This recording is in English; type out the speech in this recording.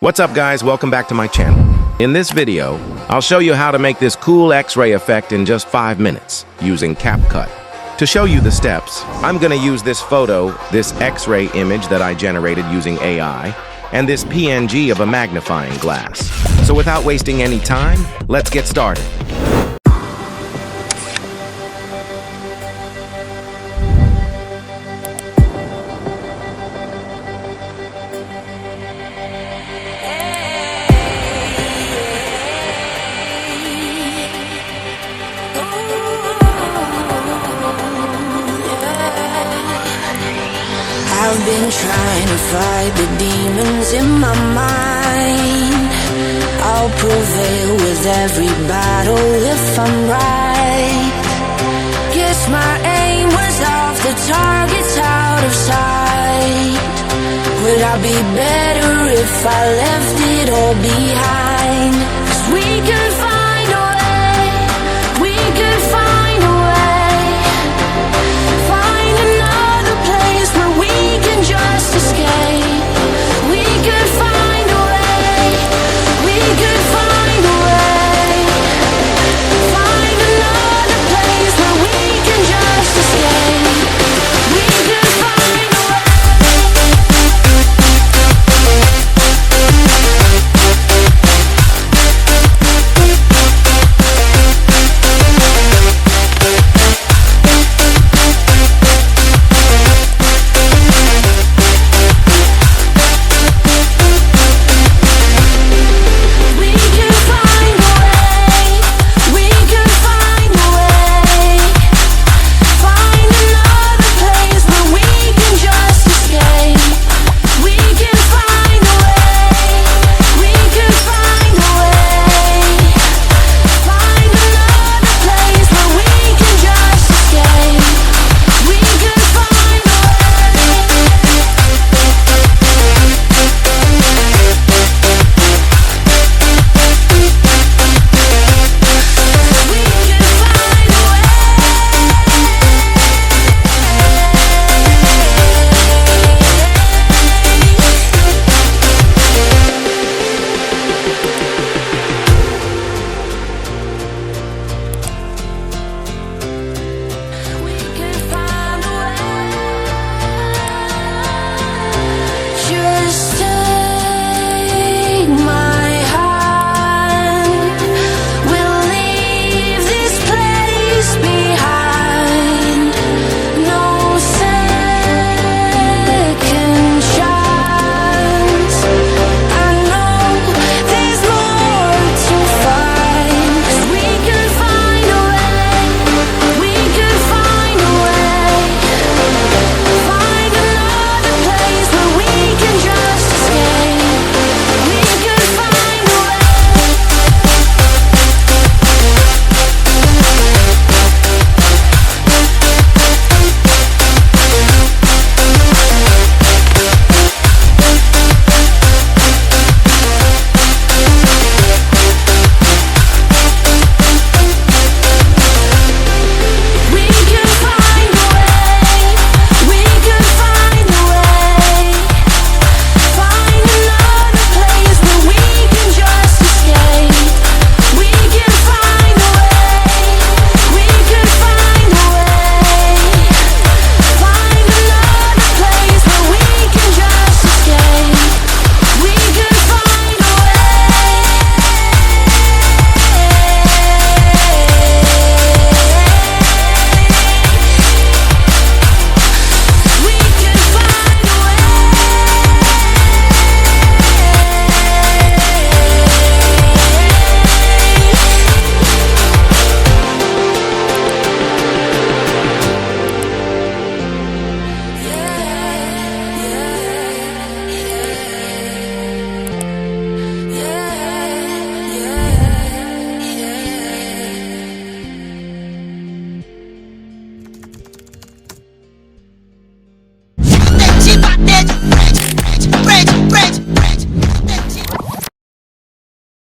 What's up guys, welcome back to my channel. In this video, I'll show you how to make this cool X-ray effect in just 5 minutes using CapCut. To show you the steps, I'm gonna use this photo, this X-ray image that I generated using AI, and this PNG of a magnifying glass. So without wasting any time, let's get started. I've been trying to fight the demons in my mind. I'll prevail with every battle if I'm right. Guess my aim was off, the target's out of sight. Would I be better if I left it all behind?